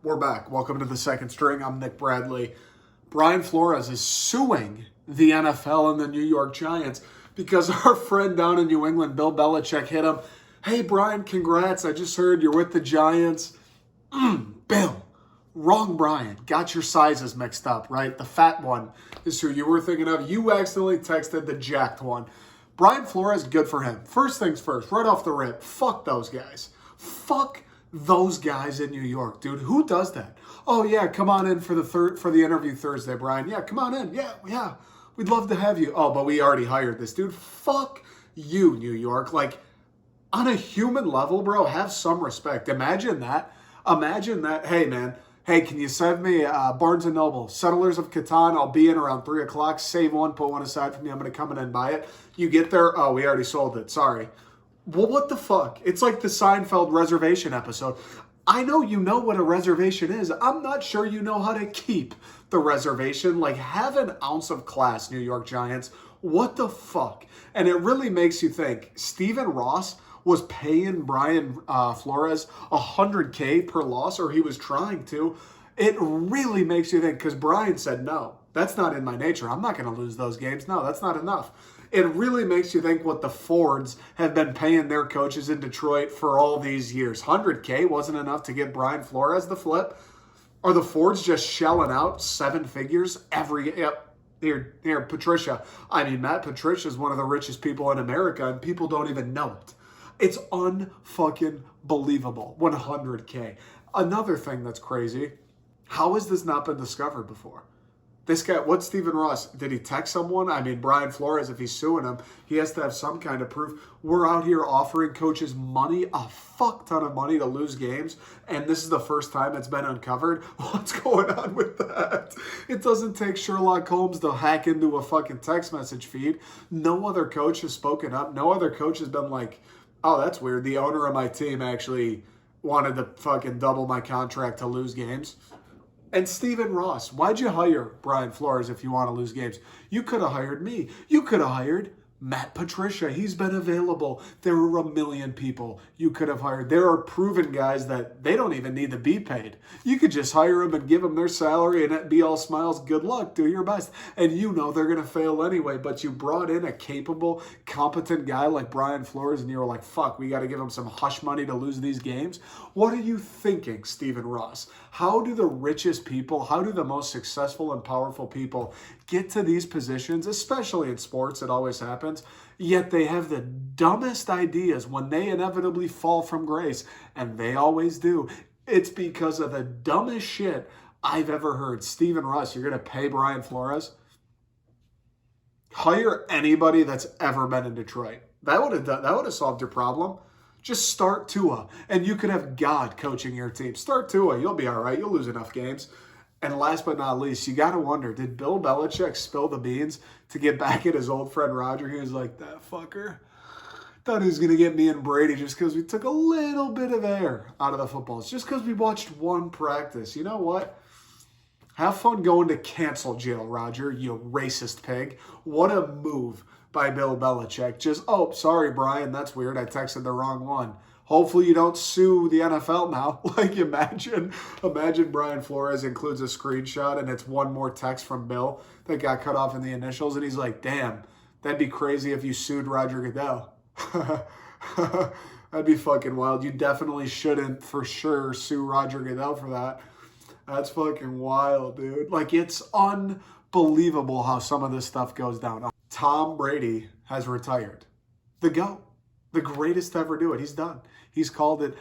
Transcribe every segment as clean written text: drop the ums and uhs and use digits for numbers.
We're back. Welcome to the second string. I'm Nick Bradley. Brian Flores is suing the NFL and the New York Giants because our friend down in New England, Bill Belichick, hit him. Hey, Brian, congrats. I just heard you're with the Giants. Bill. Wrong Brian. Got your sizes mixed up, right? The fat one is who you were thinking of. You accidentally texted the jacked one. Brian Flores, good for him. First things first, right off the rip, fuck those guys. Fuck those guys in New York, dude. Who does that? Oh yeah, come on in for the interview Thursday, Brian. Yeah, come on in. Yeah. We'd love to have you. Oh, but we already hired this dude. Fuck you, New York. Like, on a human level, bro, have some respect. Imagine that. Hey, man. Hey, can you send me Barnes & Noble, Settlers of Catan? I'll be in around 3 o'clock. Save one, put one aside for me. I'm going to come in and buy it. You get there. Oh, we already sold it. Sorry. Well, what the fuck? It's like the Seinfeld reservation episode. I know you know what a reservation is. I'm not sure you know how to keep the reservation. Like, have an ounce of class, New York Giants. What the fuck? And it really makes you think. Stephen Ross was paying Brian Flores $100K per loss, or he was trying to. It really makes you think, because Brian said, no, that's not in my nature. I'm not going to lose those games. No, that's not enough. It really makes you think what the Fords have been paying their coaches in Detroit for all these years. $100K wasn't enough to get Brian Flores the flip. Are the Fords just shelling out 7 figures every... Yep. Here, Patricia. I mean, Matt Patricia is one of the richest people in America, and people don't even know it. It's unfucking believable. 100K. Another thing that's crazy, how has this not been discovered before? This guy, what's Stephen Ross? Did he text someone? I mean, Brian Flores, if he's suing him, he has to have some kind of proof. We're out here offering coaches money, a fuck ton of money to lose games, and this is the first time it's been uncovered. What's going on with that? It doesn't take Sherlock Holmes to hack into a fucking text message feed. No other coach has spoken up. No other coach has been like, oh, that's weird. The owner of my team actually wanted to fucking double my contract to lose games. And Stephen Ross, why'd you hire Brian Flores if you want to lose games? You could have hired me. You could have hired Matt Patricia. He's been available. There were a million people you could have hired. There are proven guys that they don't even need to be paid. You could just hire them and give them their salary and be all smiles. Good luck. Do your best. And you know they're going to fail anyway. But you brought in a capable, competent guy like Brian Flores and you were like, fuck, we got to give him some hush money to lose these games. What are you thinking, Stephen Ross? How do the richest people, how do the most successful and powerful people get to these positions, especially in sports, it always happens, yet they have the dumbest ideas when they inevitably fall from grace, and they always do. It's because of the dumbest shit I've ever heard. Stephen Ross, you're going to pay Brian Flores? Hire anybody that's ever been in Detroit. That would have solved your problem. Just start Tua, and you could have God coaching your team. Start Tua. You'll be all right. You'll lose enough games. And last but not least, you got to wonder, did Bill Belichick spill the beans to get back at his old friend Roger? He was like, that fucker thought he was going to get me and Brady just because we took a little bit of air out of the footballs, just because we watched one practice. You know what? Have fun going to cancel jail, Roger, you racist pig. What a move by Bill Belichick. Just, oh, sorry, Brian, that's weird. I texted the wrong one. Hopefully you don't sue the NFL now. Like, imagine Brian Flores includes a screenshot and it's one more text from Bill that got cut off in the initials. And he's like, damn, that'd be crazy if you sued Roger Goodell. That'd be fucking wild. You definitely shouldn't for sure sue Roger Goodell for that. That's fucking wild, dude. Like, it's unbelievable how some of this stuff goes down. Tom Brady has retired. The GOAT. The greatest to ever do it. He's done. He's called it.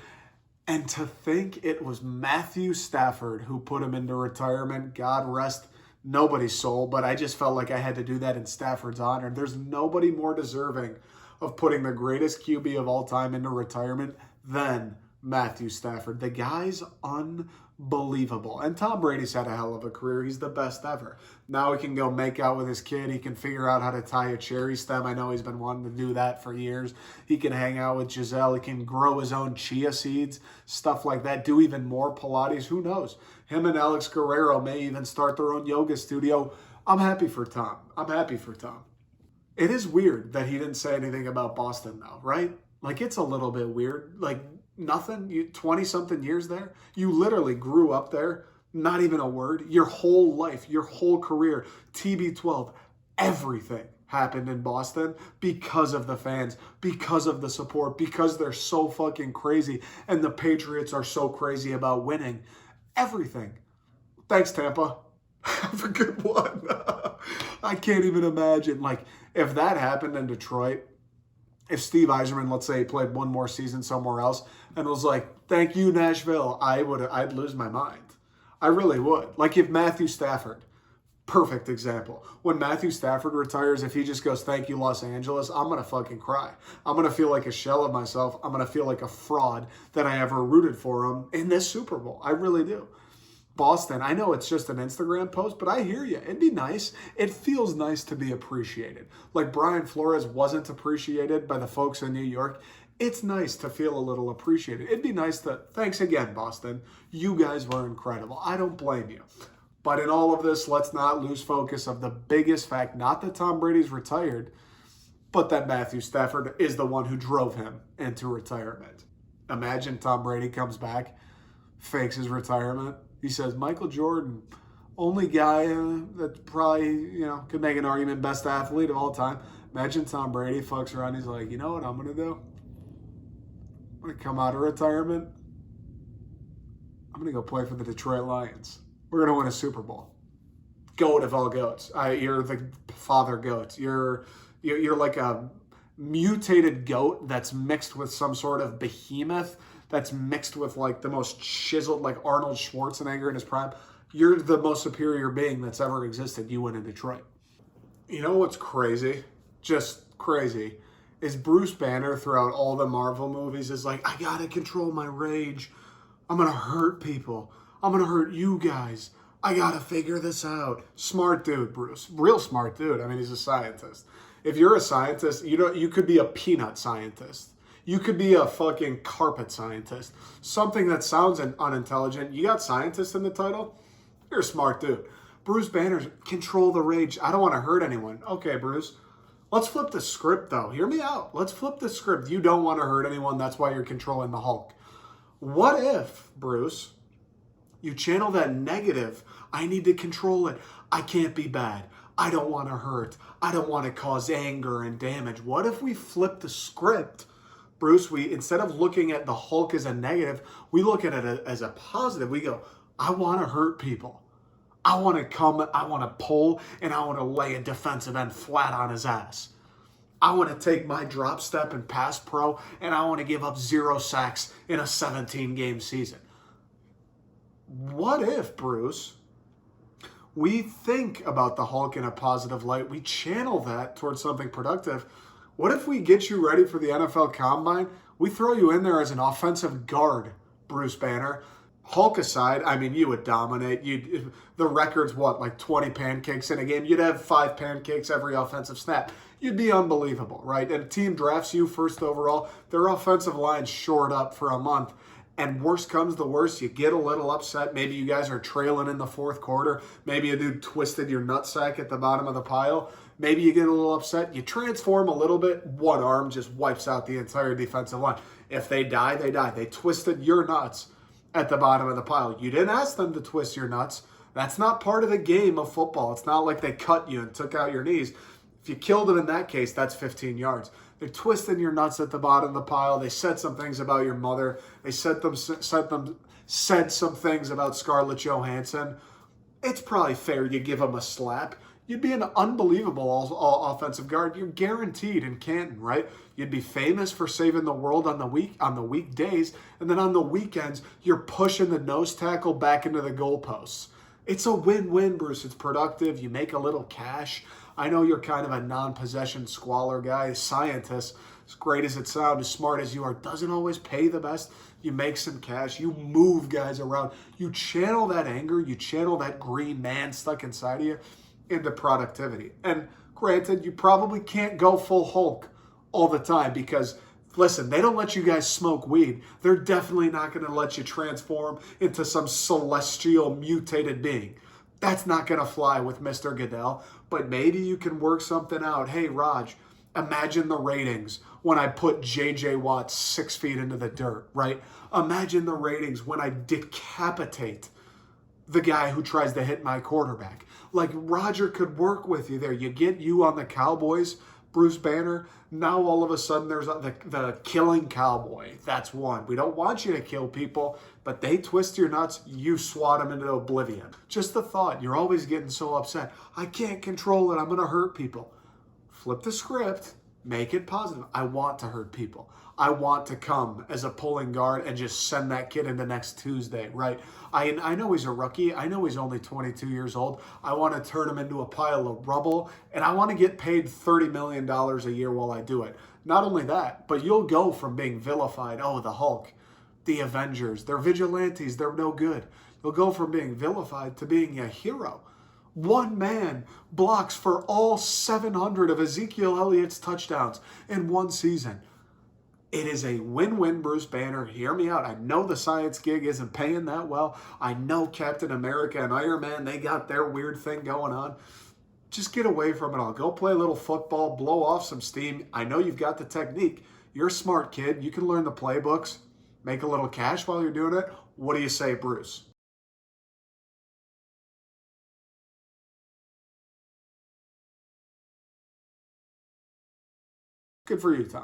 And to think it was Matthew Stafford who put him into retirement, God rest nobody's soul, but I just felt like I had to do that in Stafford's honor. There's nobody more deserving of putting the greatest QB of all time into retirement than Matthew Stafford. The guy's unbelievable. And Tom Brady's had a hell of a career. He's the best ever. Now he can go make out with his kid. He can figure out how to tie a cherry stem. I know he's been wanting to do that for years. He can hang out with Giselle. He can grow his own chia seeds, stuff like that. Do even more Pilates. Who knows? Him and Alex Guerrero may even start their own yoga studio. I'm happy for Tom. It is weird that he didn't say anything about Boston, though, right? Like, it's a little bit weird. Like, Nothing? You 20-something years there? You literally grew up there, not even a word. Your whole life, your whole career, TB12, everything happened in Boston because of the fans, because of the support, because they're so fucking crazy and the Patriots are so crazy about winning. Everything. Thanks, Tampa. Have a good one. I can't even imagine. Like, if that happened in Detroit, if Steve Yzerman, let's say, played one more season somewhere else and was like, thank you, Nashville, I'd lose my mind. I really would. Like if Matthew Stafford, perfect example. When Matthew Stafford retires, if he just goes, thank you, Los Angeles, I'm going to fucking cry. I'm going to feel like a shell of myself. I'm going to feel like a fraud that I ever rooted for him in this Super Bowl. I really do. Boston, I know it's just an Instagram post, but I hear you. It'd be nice. It feels nice to be appreciated. Like Brian Flores wasn't appreciated by the folks in New York. It's nice to feel a little appreciated. It'd be nice to, thanks again, Boston. You guys were incredible. I don't blame you. But in all of this, let's not lose focus of the biggest fact, not that Tom Brady's retired, but that Matthew Stafford is the one who drove him into retirement. Imagine Tom Brady comes back, fakes his retirement. He says, Michael Jordan, only guy that probably, could make an argument best athlete of all time. Imagine Tom Brady fucks around. He's like, you know what I'm going to do? I'm going to come out of retirement. I'm going to go play for the Detroit Lions. We're going to win a Super Bowl. Goat of all goats. You're the father goat. You're like a mutated goat that's mixed with some sort of behemoth that's mixed with like the most chiseled, like Arnold Schwarzenegger in his prime. You're the most superior being that's ever existed. You win in Detroit. You know what's crazy? Just crazy. Is Bruce Banner throughout all the Marvel movies is like, I gotta control my rage. I'm gonna hurt people. I'm gonna hurt you guys. I gotta figure this out. Smart dude, Bruce. Real smart dude. I mean, he's a scientist. If you're a scientist, you could be a peanut scientist. You could be a fucking carpet scientist. Something that sounds unintelligent. You got scientist in the title? You're a smart dude. Bruce Banner's control the rage. I don't want to hurt anyone. Okay, Bruce. Let's flip the script, though. Hear me out. Let's flip the script. You don't want to hurt anyone. That's why you're controlling the Hulk. What if, Bruce, you channel that negative, I need to control it. I can't be bad. I don't want to hurt. I don't want to cause anger and damage. What if we flip the script, Bruce? We, instead of looking at the Hulk as a negative, we look at it as a positive. We go, I want to hurt people. I want to come, I want to pull, and I want to lay a defensive end flat on his ass. I want to take my drop step and pass pro, and I want to give up 0 sacks in a 17-game season. What if, Bruce, we think about the Hulk in a positive light, we channel that towards something productive? What if we get you ready for the NFL Combine? We throw you in there as an offensive guard, Bruce Banner. Hulk aside, I mean, you would dominate. The record's what, like 20 pancakes in a game? You'd have 5 pancakes every offensive snap. You'd be unbelievable, right? And a team drafts you first overall. Their offensive line's shored up for a month. And worst comes to worst, you get a little upset. Maybe you guys are trailing in the fourth quarter. Maybe a dude twisted your nutsack at the bottom of the pile. Maybe you get a little upset. You transform a little bit. One arm just wipes out the entire defensive line. If they die, they die. They twisted your nuts at the bottom of the pile. You didn't ask them to twist your nuts. That's not part of the game of football. It's not like they cut you and took out your knees. If you killed them in that case, that's 15 yards. They're twisting your nuts at the bottom of the pile. They said some things about your mother. They said some things about Scarlett Johansson. It's probably fair you give them a slap. You'd be an unbelievable all offensive guard. You're guaranteed in Canton, right? You'd be famous for saving the world on the weekdays, and then on the weekends, you're pushing the nose tackle back into the goalposts. It's a win-win, Bruce. It's productive. You make a little cash. I know you're kind of a non-possession squalor guy, scientist. As great as it sounds, as smart as you are, doesn't always pay the best. You make some cash. You move guys around. You channel that anger. You channel that green man stuck inside of you into productivity. And granted, you probably can't go full Hulk all the time because, listen, they don't let you guys smoke weed. They're definitely not going to let you transform into some celestial mutated being. That's not going to fly with Mr. Goodell. But maybe you can work something out. Hey, Raj, Imagine the ratings when I put J.J. Watt 6 feet into the dirt, right? Imagine the ratings when I decapitate the guy who tries to hit my quarterback. Like, Roger could work with you there. You get you on the Cowboys, Bruce Banner. Now all of a sudden there's the killing cowboy. That's one. We don't want you to kill people, but they twist your nuts. You swat them into oblivion. Just the thought. You're always getting so upset. I can't control it. I'm going to hurt people. Flip the script. Make it positive. I want to hurt people. I want to come as a pulling guard and just send that kid into next Tuesday, right? I know he's a rookie. I know he's only 22 years old. I want to turn him into a pile of rubble, and I want to get paid $30 million a year while I do it. Not only that, but you'll go from being vilified, oh, the Hulk, the Avengers, they're vigilantes, they're no good. You'll go from being vilified to being a hero. One man blocks for all 700 of Ezekiel Elliott's touchdowns in one season. It is a win-win, Bruce Banner. Hear me out. I know the science gig isn't paying that well. I know Captain America and Iron Man, they got their weird thing going on. Just get away from it all. Go play a little football, blow off some steam. I know you've got the technique. You're a smart kid. You can learn the playbooks, make a little cash while you're doing it. What do you say, Bruce? Good for you, Tom.